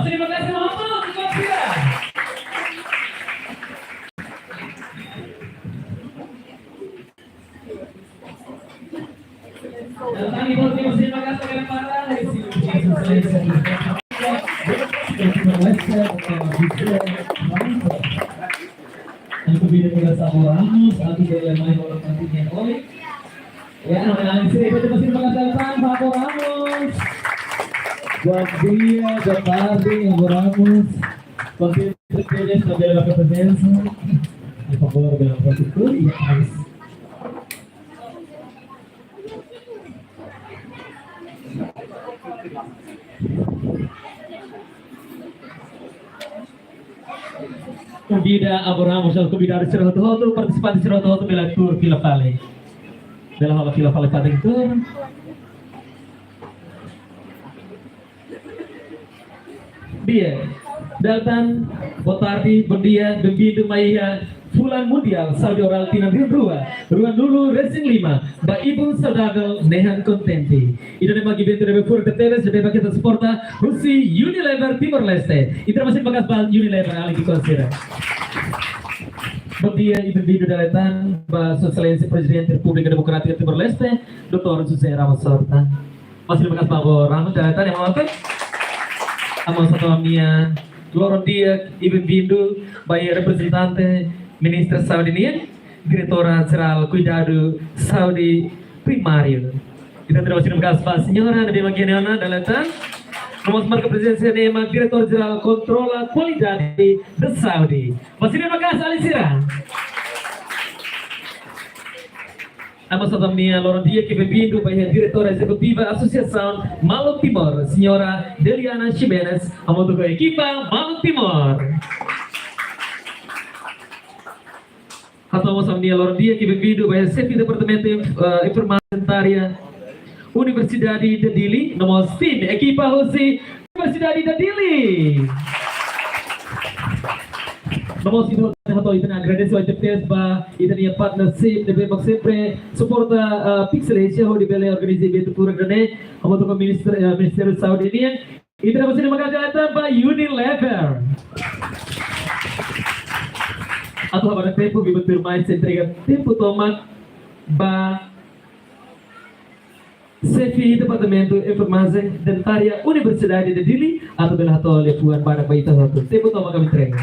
Mas, terima kasih Muhammad. Dan kami berterima kasih kepada para Aku bida dengan sama Ramos, aku dari main orang pentingnya oleh. Ya, anak-anak sini kita masih mengatakan Pak Ramos. Buat dia, buat Pardi, Pak Ramos. Konten terkejut sampai dapat presensi. Di favor dengan protokol, ya guys. Convida Abu Ramos al convidare Cerototo, partecipanti Cerototo pela tour Vila Vale. Bela rola Vila Vale Padang Tour. Dia datang Botardi Berdia Bembidu Maya Fulan Mundial Saudi Oral Tinan Rua Ruan Dulu Racing 5 Ba Ibu Saudadel Nehan Contenti Ida ne magi bentu debe fur teteles debe kita sporta Rusi Unilever Timor Leste Ida masih bagas bal Unilever ali di konsira Berdia Ibu Bidu Daletan Ba Sosialensi Presiden Republik Demokratik Timor Leste Dr. Jose Ramos Sorta masih bagas bal Ramos Daletan yang mau Amo satu Mia Loron dia Ibu Bindu Bayi representante Minister Saudi Nian, Diretora Geral Cuidado Saudi Primário. Kita terima kasih Pak Senhora de Magiana Dalatan. Nomor marca presença nema Diretor Geral Controla Qualidade de Saudi. Masih terima kasih Alisira. Amo satu minha Loron dia que bem-vindo Bayi Diretora Executiva Associação Maluku Timor, Senhora Deliana Ximenes, amo do equipa Maluku Timor. Atau sambil lor dia que bem-vindo vai ser departamento informatária Universidade de Dili nomor STIM equipa Hosi Universidade de Dili nomor sido atau itu agradeço a TPS ba itu dia partnership de bem sempre suporta Pixel Asia ho di bele organize evento pura grande amo to Ministério Saudi ini itu masih terima kasih atas ba Unilever atau pada tempo que você mais se entrega tempo toma ba Sefi Departamento Informasi Dentária Universidade de Dili atau bela hatol lepuan para baita satu tempo toma kami entrega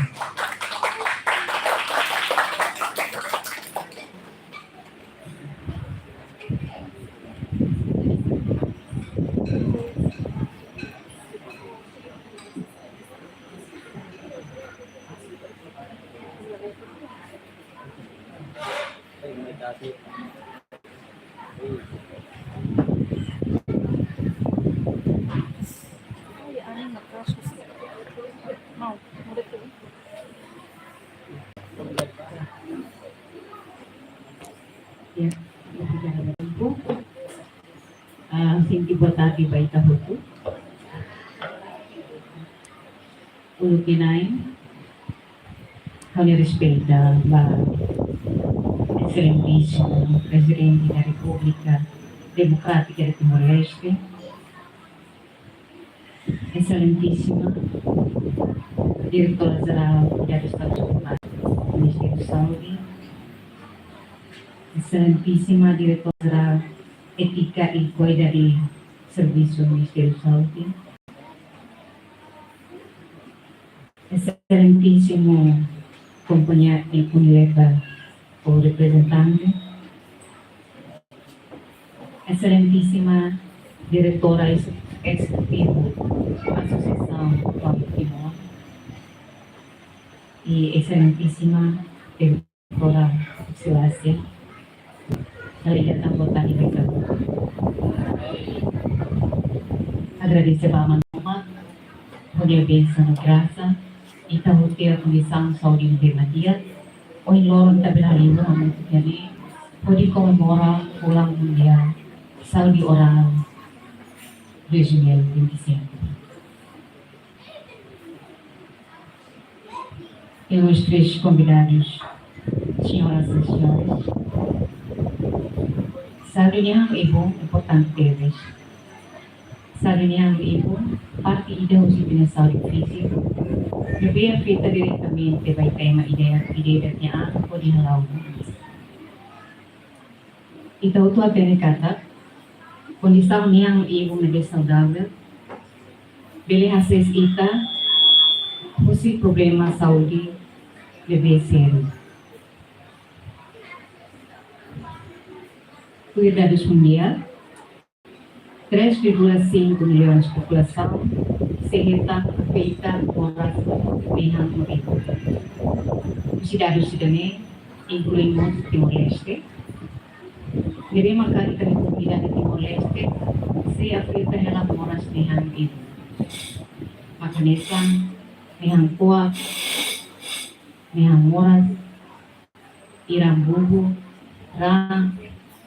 Sinti Botati Baita Hutu Ulu Kinain kami respeita la Excelentíssimo Presidente da República Democrática de Timor-Leste, Excelentíssima Diretora-Geral da Estado do Ministério Saudi, Excelentíssima Diretora-Geral Etika e Qualidade Serviço do Ministério Saudi, Excelentíssimo Companhia em Unilever o representante, Excelentíssima Diretora Executiva da Associação Maluku Timor e Excelentíssima Diretora Sulawesi, Aliat anggota IPK. Agradecer a Manoma, punya bênção graça, e tahutia condição saúde de Madia, o loron taberali orang jadi, podi komemorar ulang mundial Saudi Oral Regional 25. E os três convidados, senhoras e senhores, sabe niya ang ibu importante deles. Sabi niya ang ibu parte ida o si pinasali físico. Lebih afeta diretamente vai tema ideia niya o di halaw. Itaw tu atin kata, kondisang niyang ibong naging saudável, bili hasis ita, husi problema saúde lebih sério. Cuidados mundial, 3,5 milhões de população, sekitar afeta orang dengan mereka. Cidade-cidade, incluindo Timor-Leste, jadi maka kita di Timor-Leste, se afeta dalam orang dengan itu. Maka nesan, dengan kuat, dengan moras, irang bubu, rang,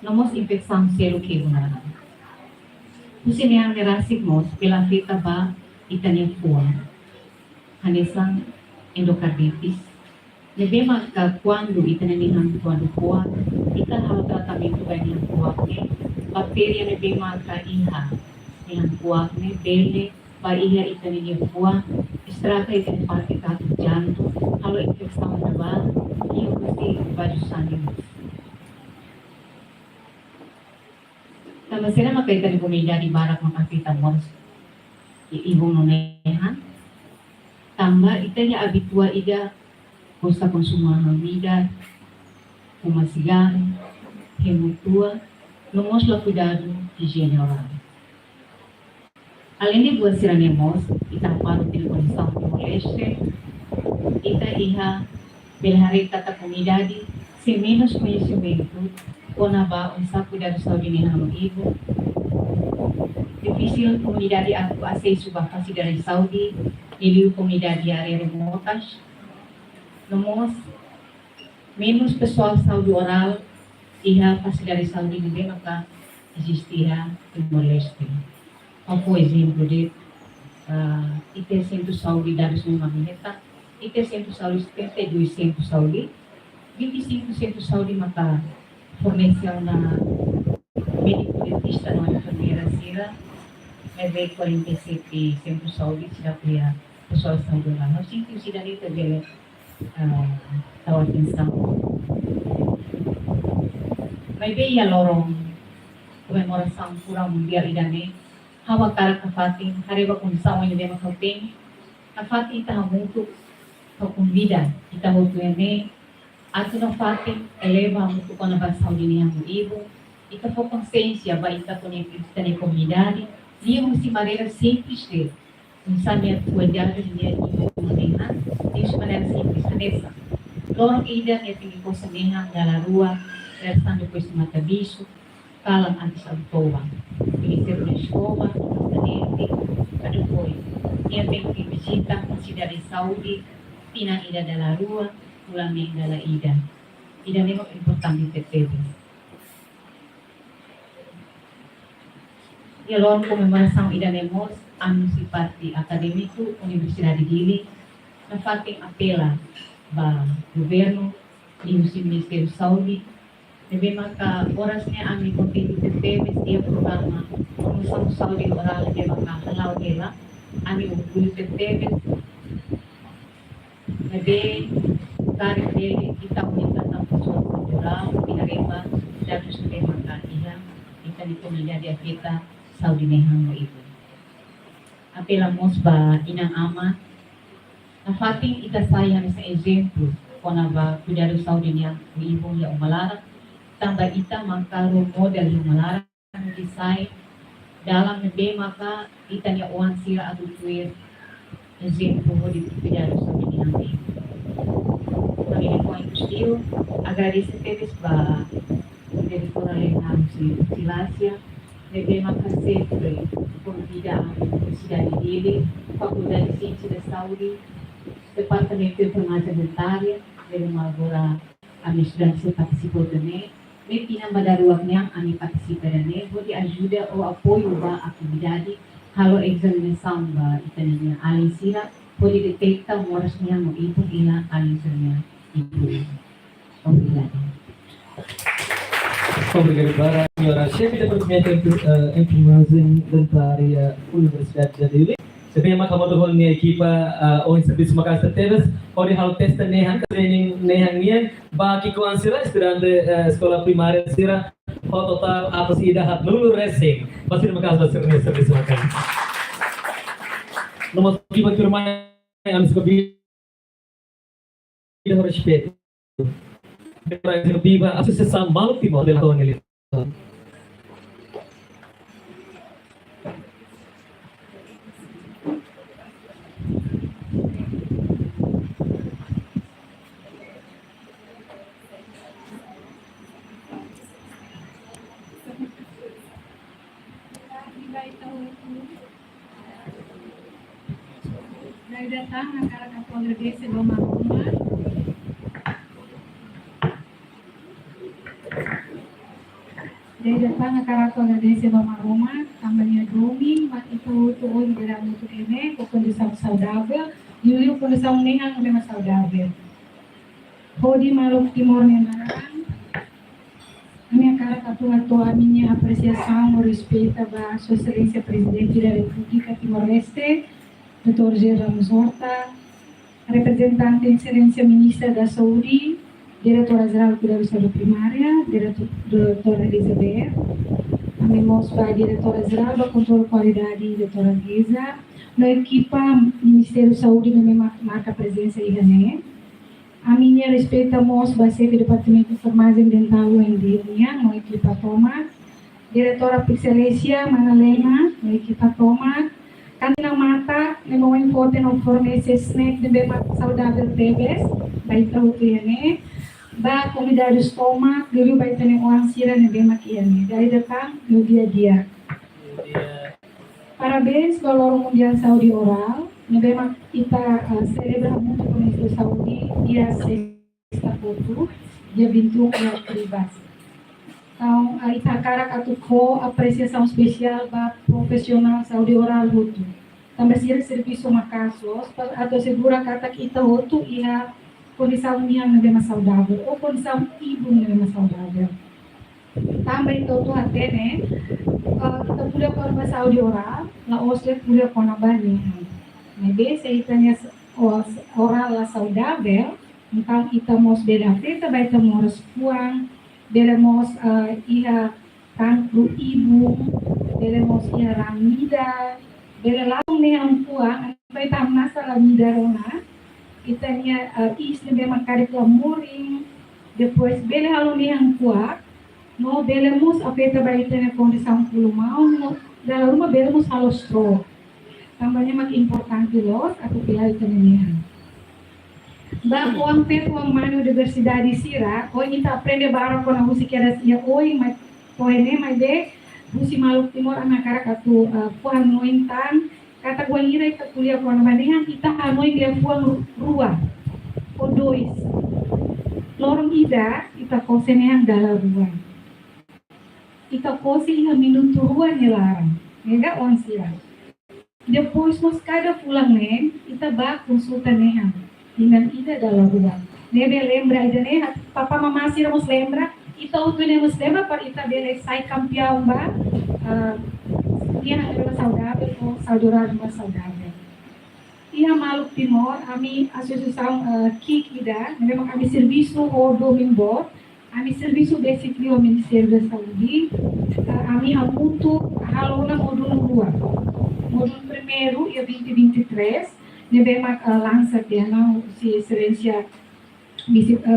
nomos infeksang selo kegunaan. Kung yang nerasik mo, pela fita ba itanyang kuwan. Hanesang endocarditis. Nebe maka quando itananihan quando kuwan, itan halo tratamento ba niyang kuwan ni, bakterya nebe maka iha, niyang kuwan ni, bele, ba iha itananihan kuwan, estrata itan parte kato janto, halo infeksang na ba, iyo kasi bajusan niyo. Sama sila makita ni pumilya di barak makakita mo ibong nunehan. Tamba, ita niya abitua ida sa konsumahan nida, kumasigan, hemutua, lumos la cuidado higiene oral. Além de buat sila nemos, ita paro pinagonisaw Timor-Leste, ita iha belhari tata comunidade sem menos conhecimento o na ba unsa cuidado saúde ni halo ibu. Difícil comunidade aku acesso ba facilidade saúde, niliu comunidade área remotas. Nomos menos pessoal saúde oral iha facilidade saúde ni maka existirá Timor-Leste. Por exemplo de ite centro saúde dados no Mamileta, ite centro saúde 72 centro saúde, 25 centro saúde maka forneceu na médico dentista na enfermeira Sira, levei 47 centro saúde sila kuya pessoal saúde oral. Nós sentiu sila dito dele tawa atenção. May beya lorong komemoração kurang mundial idane hawak karak kafating hariba kung sawa niya dema kauting kafating tahamutuk kakumbida itahutu yane ato na fating eleva muito ko na ba saúde niya mo ibo ita po consciência ba ita po niya na comunidade niya mo si maneira simples de kung saan niya tuwadyaga niya ibo manihan niya si maneira simples na nesa lorong ida niya tingin ko sa niya galarua resan depois de matabiso kalang antes ang towa minister na escoba kanete kadukoy niya tingin bisita ang cidade saúde pinang ida dalarua ulang ni dala ida. Ida memang importante tertebe. Ya lorong komemoração ida nemos anu si parti akademiku Universidade Dili na fating apela ba governo di si Ministério Saúde debe maka oras niya ami kontento tertebe siya programa promoção saúde oral de maka halaw nila ami ugul tertebe debe tarik dele kita minta tanpa oral pinareba dapat sudah makan ilang kita di komunidade kita saúde nehang mo ibu apela mosba inang ama na fating ita sayang sa exemplo kung ba cuidado saúde niya mo ibu ya umalara tambah ita mangkaro model umalara design dalam nebe maka ita niya uang sira atau tuir exemplo mo di cuidado saúde niya mo ibu. Panginoon ko ang gusto, agradecer teres ba diretora Leonardo Silasya, deve sempre convida a Universidade dele, Faculdade de Ciência da Saúde, Departamento de Farmácia Dentária, deve agora a estudante participou também, may pinambadaruag niyang ami participa rin, buti ajuda o apoio ba atividade, halo examinação ba itanin niya alin sila, pwede detekta moras niya mo ipong ina alin sa niya. Obrigado. Obrigado para a senhora chefe do Departamento de Enfermagem Dentária Universidade de Dili. Sebenarnya maka mau tuhon ni ekipa o serviço Makassar Tebes, o di hal testa nehan training nehan nian, bagi kuan sira estudante sekolah primaria sira, o total atas ida hat lulu racing, pasti Makassar sira serviço Makassar. Nomor ekipa firman yang sebagai ida respeito. Para viva a associação Maluco Timor de Lagoa Nele. Dari datang anak-anak keluarga desa Loma Rumah. Dari datang anak-anak keluarga desa Loma Rumah, tambahnya Domi, mat itu tuon dalam untuk ini, kondisi saudável, e o condição nenhum memang saudável. Pode Maluco Timor Nenarang, a minha cara tua a minha apreciação e respeito à Sua Excelência Presidente da República Timor-Leste, Dr. G. Ramos Horta, representante Excelência Ministra da Saúde, Diretora-Geral da Saúde Primária, Diretora Elizabeth, a memória Diretora-Geral da Controle de Qualidade, Doutora Giza, na equipa Ministério da Saúde, na marca presença IGANE, a minha respeita a chefe do Departamento de Farmácia Dental em Dinia, na equipa Toma, Diretora Excelência Manalena, na equipa Toma, Kanina mata, memang importante não fornecer snack de bem saudável TBS, baik tahu kiane, ba comida de estômago, dulu baik tene orang sira de bem kiane, dari datang no dia. Parabéns Valor Mundial Saúde Oral, de bem kita celebra muito com esse saúde dia 6 de outubro, dia 21 de outubro. Então, a Itacara Catuco, apreciação especial para profissional saúde oral outro. Também serviço Makassar, atau segura kata kita outro e a condição minha não é mais saudável, ou condição ibu não é mais saudável. Também tudo até né, kita punya korban saúde oral, na oslet punya konabani. Maybe saya tanya oral la saudável, então kita mau beda kita baita mau respuang. Belemos iha cancro ibu, belemos iha ramida, belelang ni ang puang, bay tamna sa ramida rona, kita niya isne be makari klamuring, depois bele halo ni ang puang, no belemos apeta bay ita na kondisang pulumao, no dalam rumah belemos halo stroke, tambahnya mak importante los, aku pilih ita niya. Ba uang pet uang mano diversidade sira, oi kita aprende barang kona musik ada sia oi mai poene mai de musi Maluco Timor anak karak atu puan nointan kata gua ira kita kuliah kona bandingan kita hanoi dia puang rua o dois lorong ida kita kosenehan dalam ruang kita kose iha minuto rua nelarang nega on sira depois nos cada pulang nen kita ba konsultan nehan dengan ida dalam ruang. Nebe lembra ida ne papa mama sira mos lembra ita utu ne mos lembra para ita bele sai campeão ba dia adalah saudável ou saudável mais saudável. Ia Maluco Timor ami associação KIK ida, memang kami serviço o domingo, ami serviço basically o Ministério da Saúde, ami hamutu halona módulo 2. Módulo primeiro é 2023. Nebema lança tema se excelência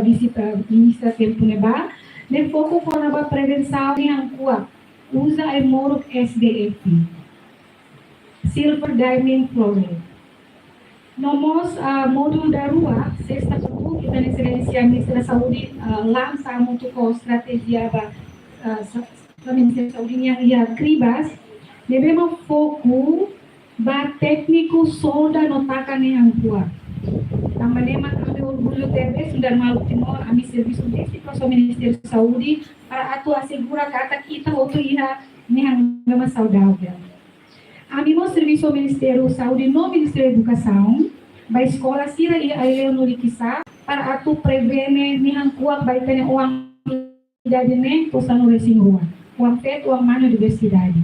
visita ministra tempo neba ne foco konaba prevenção ni angkua usa e moruk SDF silver diamond fluoride nomos modul darua sexta tutu kita ni excelência ministra saúde lança muito com estratégia ba ministra saúde yang ia kribas nebema foco ba técnico solda notakan yang kuat. Tambahnya kami orgulho TB sudah Maluco Timor kami serviço desse nosso Ministério da Saúde para atu assegura kata kita outro iha nehang memang saudável. Kami mau serviço Ministério da Saúde no Ministério da Educação, ba escola sira iha aileu no likisa para atu prevene nehang kuat baitane uang idade ne posano resing ruang. Uang fet uang mana diversidade.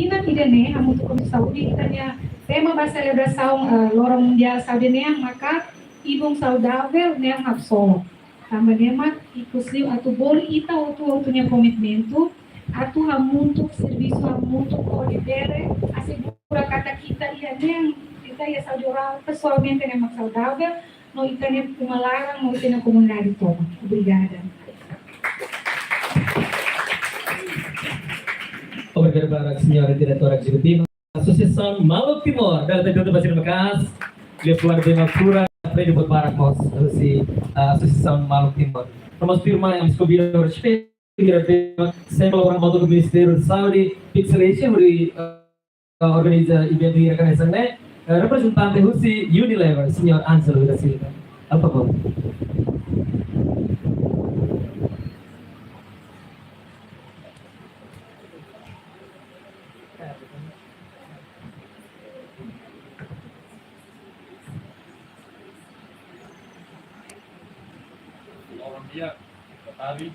Pina tidak nih, kamu tuh kami Saudi kitanya tema bahasa celebração lorong mundial Saudi nih, maka ibung saudável nih hapsolo. Tambah nemat ikusliu atau boli ita waktunya komitmentu atau hamuntuk servisu hamuntuk olivere asigura kata kita iya nih kita ya Saudi oral pessoalmente nih mak saudável no ita nih pumalarang no ita nih komunidade toda. Obrigada. Obrigado para a senhora diretora executiva da Associação Maluku Timor, da Tentutu Basir Mekas, Lepuar de Mapura, Frente buat Barak Mos, si Associação Maluku Timor. Nomor firma yang escolhido o respeito, sempre orang mau ke Ministério de Saúde, Pixelation, muri organiza evento ini rekan esangnya, representante Husi Unilever, Senyor Ansel da Silva. Apa kau? Dia tadi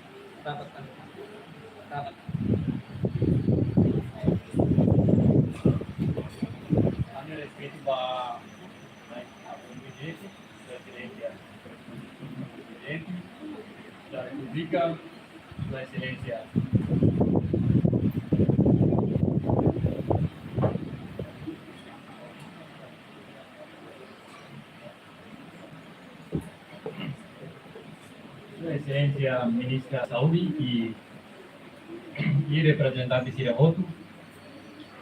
kami respeito ba presidente da República, Sua Excelência. Sua Excelência Ministra da Saúde e representante Sira Roto,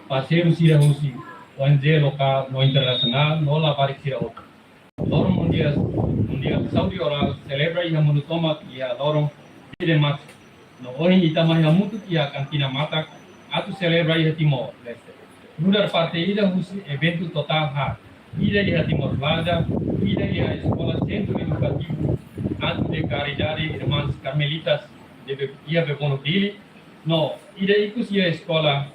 parceiro Sira Russi, ONG local, no internacional, no Labarik Sira Roto. Lorong Mundial Saudi Oral celebra e hamuno tomat e a lorong de mat. No ohin itamah hamutu e a cantina matak, atu celebra e Timor Leste. Nudar parte ida Russi evento total ha. Ida e Timor Lada, ida e a escola centro educativo Antes de Caridade Irmãs Carmelitas de Ia Bebono Dili, no, ida ikus ia escola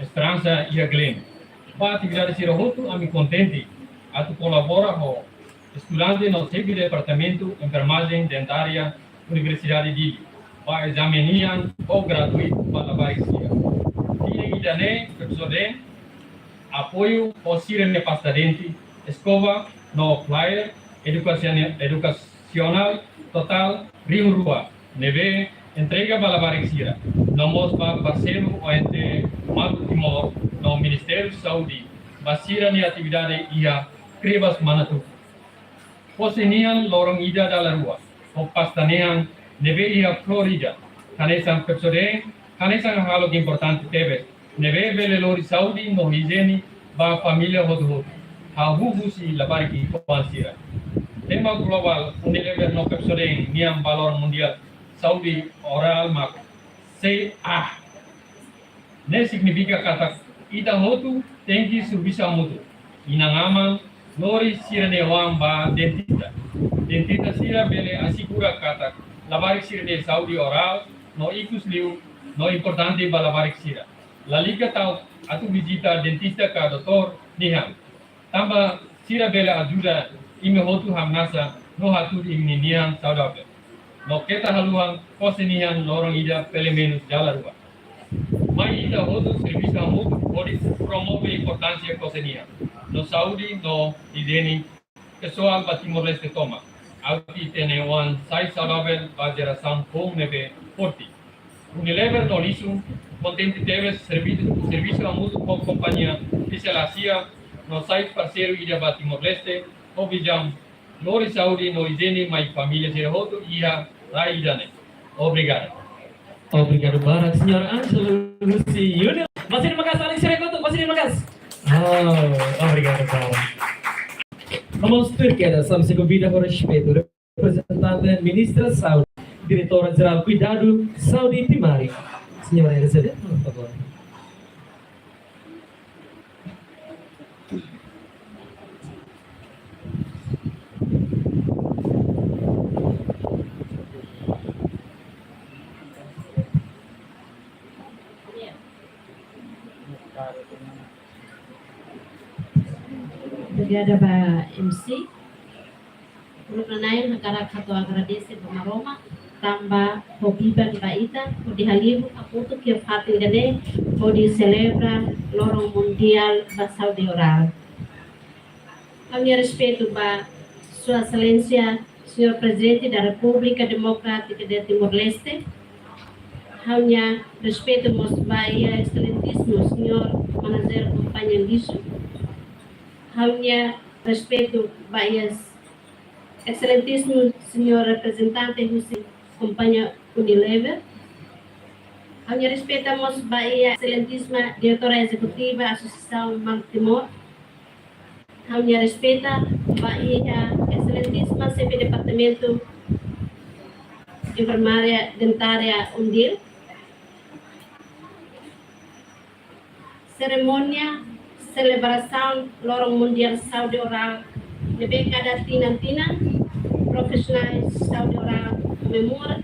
Esperança ia Glen. Para atividade Sira Roto, ami contente, atu colabora com estudante no segundo departamento enfermagem dentária Universidade Dili. Para examenian ou gratuito para baik Sira. Tinha ida ne, episode, apoio ao Sira ne pasta dente, escova, no flyer, educacional total Rio Rua, neve entrega balabarik Sira. Nomos ba parceiro ONG Maluku Timor no Ministério de Saúde, basira ni atividade ia kribas manatu. Posenian lorong ida dala rua, o pastanean neve ia Florida, kanesan pepsode, kanesan halog importante tebe, neve bele lori Saudi no higiene ba família hodo. Ha hubusi labariki Sira. Tema global Unilever no episode niam valor mundial Saudi oral mak say ne significa kata ita hotu tenki servisa mutu inangaman lori Sira ne wamba dentista Sira bele asigura kata labarik Sira ne Saudi oral no ikus liu no importante ba labarik Sira la liga tau atu visita dentista ka doktor niham tamba Sira bele ajuda ime hotu hamnasa no hatu imninian saudabe. No keta haluhan kosenian lorong ida pele menus jalarua. Mai ida hotu serviço hamutu pode promove importância kosenian. No Saudi no ideni pessoal ba Timor Leste toma. Alti tenewan sai saudabe ba geração com neve forti. Unilever no lisum contente teve serviço hamutu com companhia especialacia no site parceiro ida ba Timor Leste Obijam, Lori Saudi, no higiene, mai família Sira Roto, ia Raidane. Obrigado. Obrigado para Senhor Angelo Lucy Yunil. Masih terima kasih Alex Sira Roto, masih terima kasih. Oh, obrigado para. Vamos ter que dar some convida com respeito. Representante Ministra Saúde, Diretora Geral Cuidado Saudi Primari. Senhora Elizabeth, por favor. Obrigada para MC. Ulunanayon nagkarak ato agradece pa maroma tamba hobiban iba ita o dihalibo aputo kaya hati gade onde celebra Lorong Mundial da Saúde Oral. A minha respeito para Sua Excelência, Senhor Presidente da República Democrática de Timor-Leste, a minha respeito para Excelentíssimo Senhor Manager Companhia Lixo, a minha respeito para Excelentíssimo Senhor Representante José Companhia Unilever, a minha respeito para a Excelentíssima Diretora Executiva da Associação Banco Timor, a minha respeito para a Excelentíssima CP Departamento de Enfermaria Dentária Undil, cerimônia celebração Lorong Mundial Saúde Oral de cada tina profissionais de saúde oral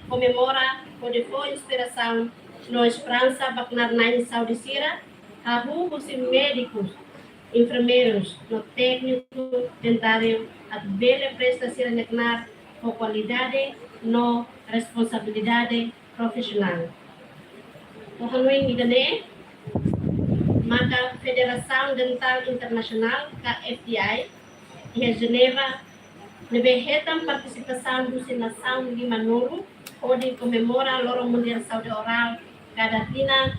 comemora onde foi inspiração no esperança vacinar na saúde sira a os médicos enfermeiros no técnico dentário a bela prestação necnar com qualidade no responsabilidade profissional. O hanuin idane maka Federação Dental Internacional KFDI e a Geneva nebehetam participação do nação lima novo onde comemora Lorong Mundial Saúde Oral cada tina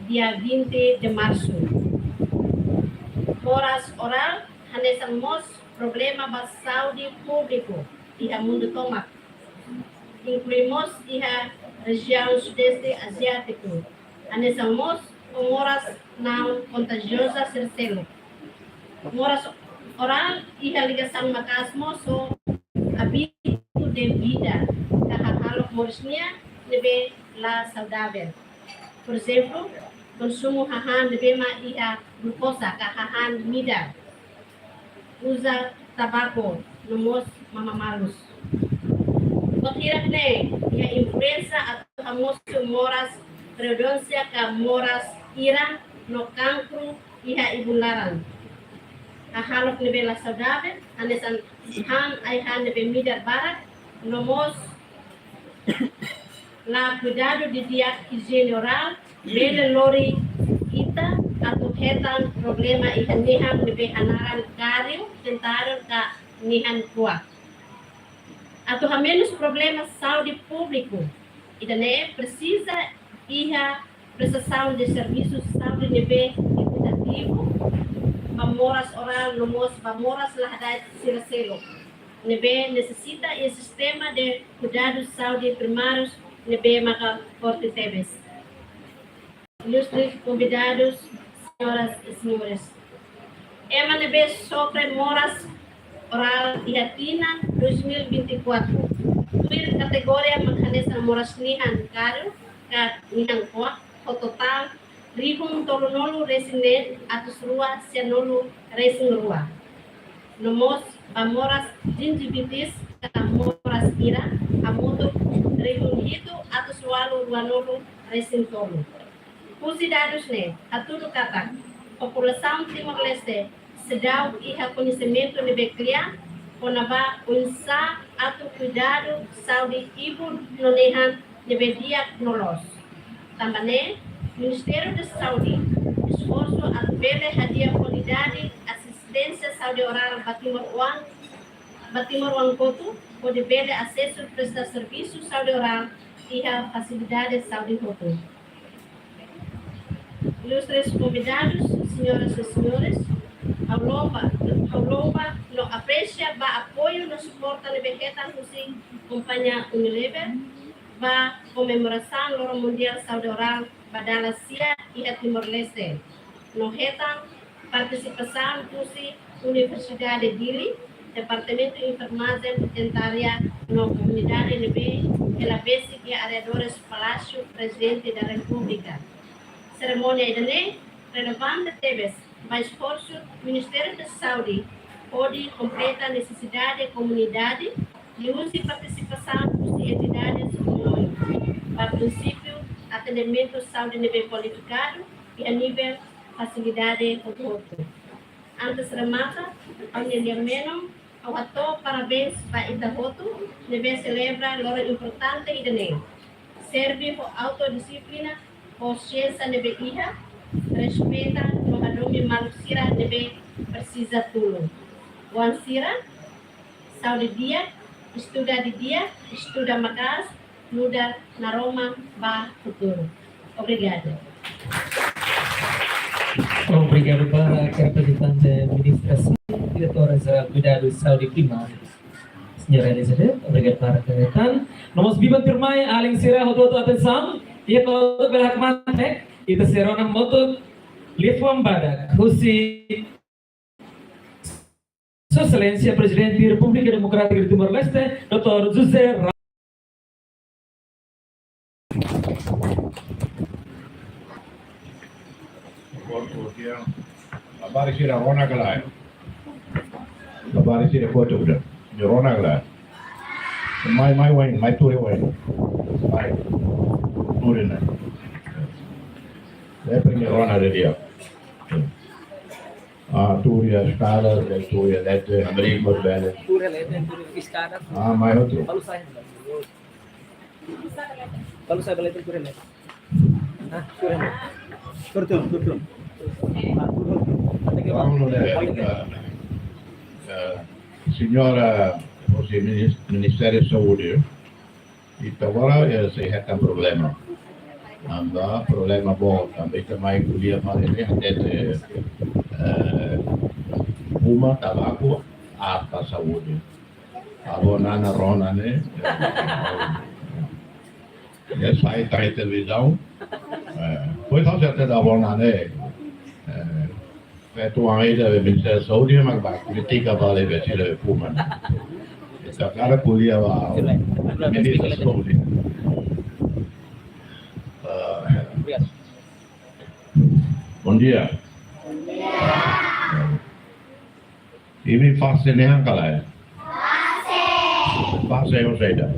dia 20 de março. Moras oral hanesang mos problema ba saúde público e a mundo tomak. Incluímos a região sudeste asiático. Hanesang mos moras não contagiosa sercelo. Moras oral e a ligação macasmo so hábito de vida kahalo morsnia debe la saudável. Por exemplo, consumo hahan debe ma ia glucosa kahahan mida. Usa tabaco nomos mamamalus. Paghirak ne ia influenza at hamos moras predominância ka moras ira no cancro iha ibularan. Kahalok ni bela saudável, anesan han ay han ni bemidar barat, nomos la cuidado de dia higiene oral, bele lori kita atau hetan problema iha nihan ni behanaran kario tentaran ka nihan kuat. Atau ha menos problemas saúde público, idane precisa iha prestação de serviços saúde nível equitativo, pamoras oral nomos pamoras lahadat sila-selo. Nível necessita e sistema de cuidados saúde primários nível maka forte tebes. Ilustres convidados, senhoras e senhores. Ema nível sobre moras oral Iatina 2024. Tuir kategoria maghanes moras nihan karo ka nihan kuat o total rihong tolonolo resinen atus rua sianolo resing rua. Nomos pamoras gingivitis ka moras ira amoto rihong hito atus walo ruanolo resing tolo. Considerados ne atudo kata população Timor-Leste sedau iha conhecimento de beclia onaba unsa atu cuidado saúde ibu nonehan de diagnolos. Também, Ministério da Saúde, esforço a bela hadia qualidade assistência saúde oral Batimor Uang Kotu, pode bela acesso a prestar serviço saúde oral e a facilidade de saúde Kotu. Ilustres convidados, senhoras e senhores, ao longo no aprecia ba apoio no suporte de Bequeta Hussein Companhia Unilever, ba comemoração Lorong Mundial Saúde Oral Badala Sia e Timor-Leste. No retan participação do Universidade de Dili, Departamento de Enfermagem Dentária no Comunidade NB, ela basic e areadores Palácio Presidente da República. Cerimônia idane relevante tebes, mas esforço Ministério da Saúde pode completar a necessidade da comunidade de uso e participação de entidades comuns. A princípio, atendimento saúde nível qualificado e a nível facilidade do corpo. Antes remata, ao Neliameno, ao ator parabéns para Itahoto, nível celebra loro importante e danem. Serve por autodisciplina consciência nebe iha, respeita no hadumi manusia nebe precisa tulo. Wan sira, saudi dia, estuda di dia, estuda makas, nuda na Roma ba futuro. Obrigado. Obrigado para a representante administração, diretora de cuidados de saúde primária, senhora Elizabeth. Obrigado para a kegiatan. Nomos biban pirmai aling sira hoto atenção. Ia kalau belak mate, itu serona moto Lifuam Badak, Husi Sua Excelência Presidente da República Democrática de Timor-Leste, Dr. José Ramos. Labari sira rona galai. Labari sira foto udah. Di rona galai. Mai wain, mai ture wain. Mai ture na. Saya pergi rona dari dia. Ture skala, ture lete, Amerika berbeda. Ture lete, ture iskana. Mai hotu. Kalau saya balik ture lete. Ture lete. Turun. Signora, o Ministério da Saúde, então agora se tem problema. Anda problema bom, também também podia fazer até uma tabaco a saúde. Agora na rona né, já sai da televisão. Foi só certeza da rona né. Tuang itu bisa Saudi memang ketika balik bersih Puman. Sekarang kuliah Minister Saudi. Bom dia. Ini fase ni hang kalai. Fase yang saya dah.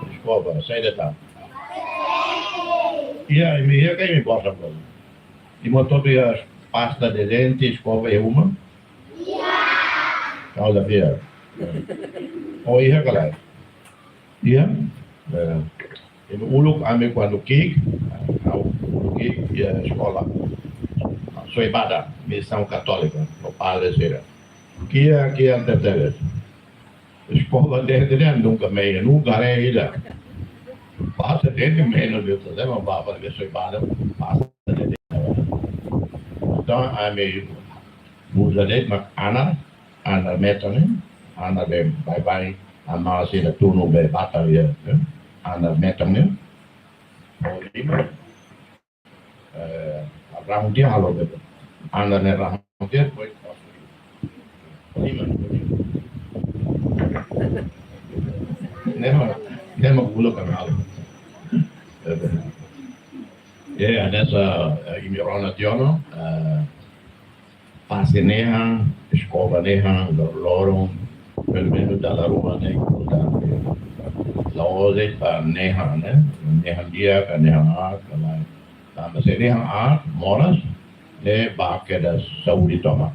Escoba, saya dah. Ia que me possa fazer. E motor de pasta de dente, escova é uma? Calda feia. Ou ia, galera? Ia? O uluk ame quando kik, o kik e a escola. Sou ibada, missão católica, o padre será. Que é antes escola de dente nunca meia, nunca é ida. Passa dentro menos de tudo, mas baba que sou ibada, passa dentro. Então, a me usa dentro, mas ana metane, ana bem, bye, a mais ainda turno bem batalha, ana metane, o lima, a dia halo bem, ana ne dia foi, lima, nema gula kanal. Nessa imirona tiono, fase neha, escova neha, loro, pelo menos da rua né, la ose pa neha né, neha dia ka neha a, ka mas neha a moras ne baque da saúde toma.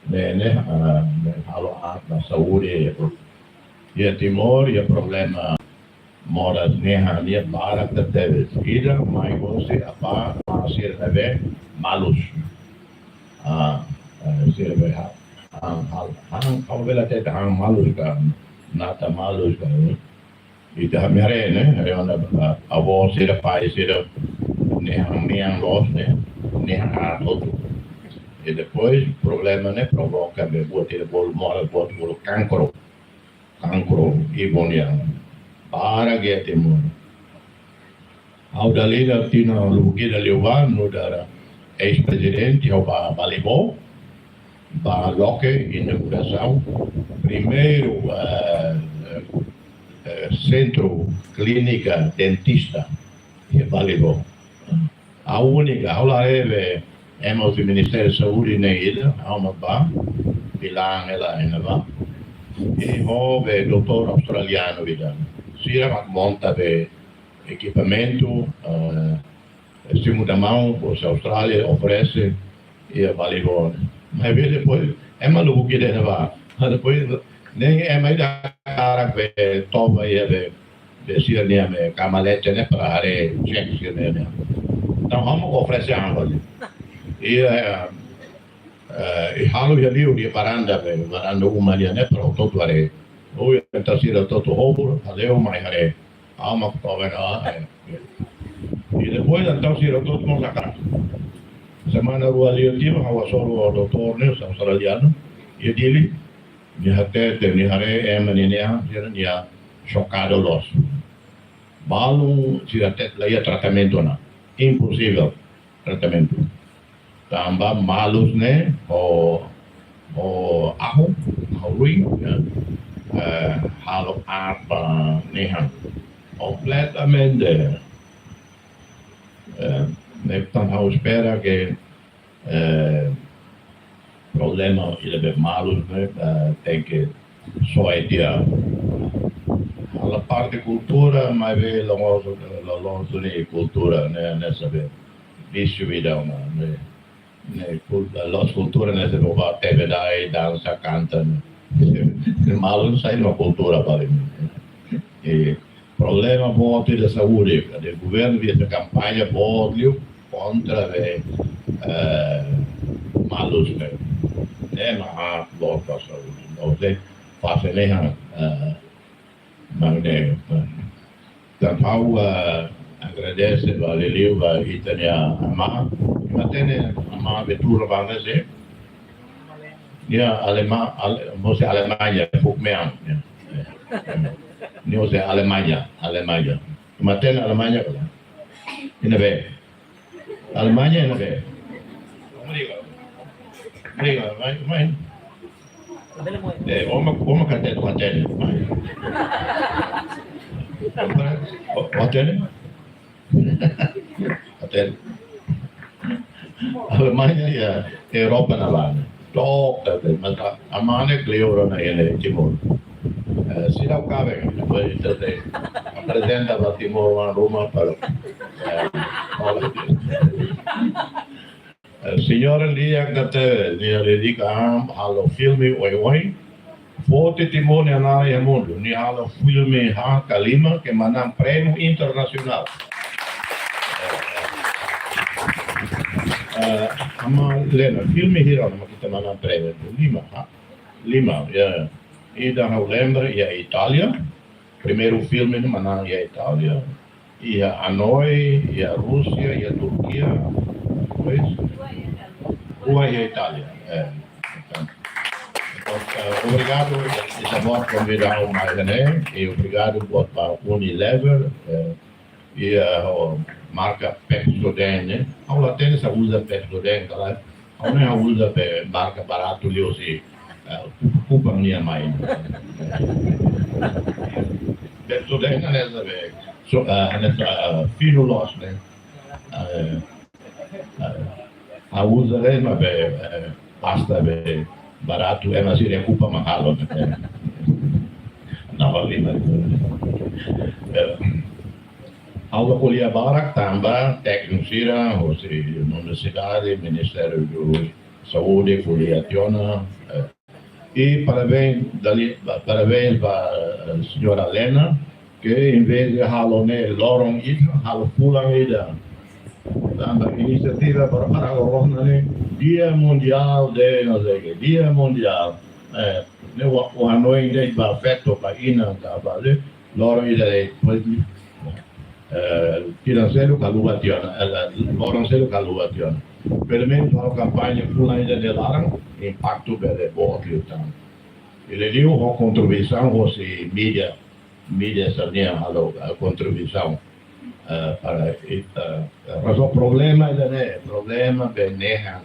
Ne halo a da saúde e Timor e problema moras neha ni barak da teves ida mai goste apa asir neve malus sir be hal bela te hang malus ka nata malus ka ida mere ne ona avo sir pai sir neha mian los neha a todo e depois problema ne provoca be botir bol moras bot bol cancro ibonia para que Timor. Ao dalila tina lugi da Levan no da ex-presidente ao Balibó, ba loque inauguração primeiro centro clínica dentista e Balibó. A única aula é o Ministério da Saúde na ilha, há uma bilang ela ainda va. E houve doutor australiano vida. Sira monta de equipamento, estimo da mão, os Austrália oferece e valeu. Mas depois é maluco que deve levar. Depois nem é mais da cara que toma e Descia né me camalete né para are check né. Então vamos oferecer algo. E halo ya liu di varanda umania né para todo are. Ou então se eu todo over, valeu mais are. Ama para ver e depois então se eu todo mundo acá. Semana rua ali dia hawa solo doutor né australiano. E dele ni hate te ni hare menina dia chocado los. Balu se até lá tratamento na. Impossível tratamento. Tambah malus né o aho rui halo apa nehan completamente então eu espero que problema ele é malus né tem que só é dia a parte cultura mas vê longe de cultura né nessa vez vício vida né las culturas nesse lugar teve daí dança canta malus sai uma cultura para mim e problema muito de saúde o governo fez a campanha muito contra malus né mas volta a saúde não sei fazem mas então agradece valeu vai itania ama matene ama betul banget dia mesti Alemanya Fukmeang ini mesti Alemanya matene Alemanya kan ini be Alemanya ini be mereka main oma kata hotel hotel Alemanya ya Eropa nalan tok maka amane kleo na ele timor sila kabe depois de apresenta a Timor Roma para Signore Lia Gate ni dedica allo filme oi forte timone na e mundo ni allo filme ha Kalima que manam prêmio internacional ama lena filme hira ma kita manam prêmio Lima ya e da eu lembro e a Itália primeiro filme no manam e a Itália e a Hanoi e a Rússia e a Turquia pois Rua e a Itália. Então, obrigado essa voz convidar o Magané e obrigado por Unilever e a marca Pepsodent. A lá tem essa usa Pepsodent, lá a não usa marca barato ali se companhia mais. Pepsodent nessa vez, nessa finulos, né? A usa é uma pasta barato é mas ele ocupa mahal né não vale mais aula kuliah barak tambah teknisira hosi universidade Ministério da Saúde kuliah tiona e parabéns para a senhora Lena que em vez de halone lorong itu hal pulang ida tambah inisiativa para orang Dia Mundial de não sei que Dia Mundial o Hanoi de afeto para ina trabalho loro ida financeiro caluationa financeiro caluationa pelo menos para a campanha pula ida de larang impacto bele bom que então ele deu uma contribuição você mídia sabia a contribuição para o problema é problema benehan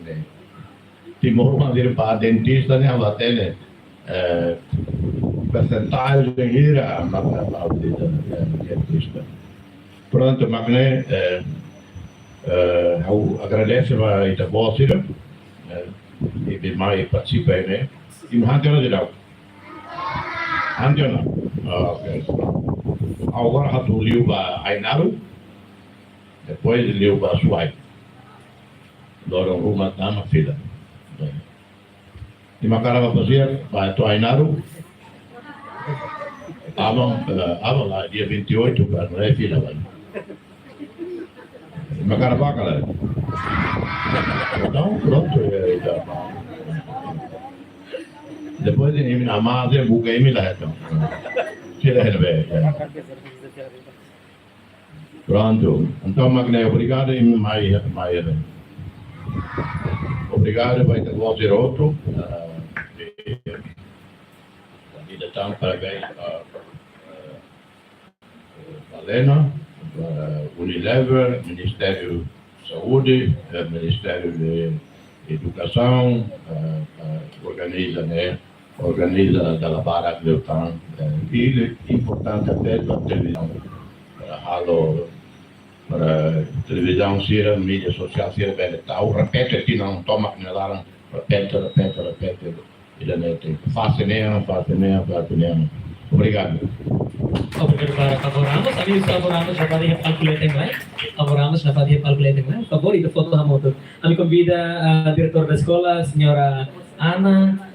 Timor mandir para dentista né até percentagem ira para dentista pronto magne eu agradeço a Itabosira e bem mais participei né e me hantiona de lá hantiona ok agora hatu liu ba Ainaru depois liu ba Suai lorong rumah nama fila di makara ba pasir ba to Ainaru Abang lá, dia 28, cara, não é filha lá. Macarabaca lá. Então, pronto. Depois de amar, eu buka ini lah então. Tira ele bem. Pronto. Então, Magnei, obrigado e mais. Obrigado, vai ter fazer outro. Então, parabéns a Helena, para Unilever, Ministério de Saúde, Ministério de Educação, organiza da Barak de Otan. E importante até para a televisão, para televisão, Sira, mídia social, Sira, Beletau, repete aqui, não toma que não repete. Faça mesmo. Obrigado. Obrigado para Cabo Ramos. Amigos Cabo Ramos, na pati calculating live. Cabo Ramos, na pati calculating live. Por favor, ito foto hamoto. Kami convida Direktur da Escola, Senhora Ana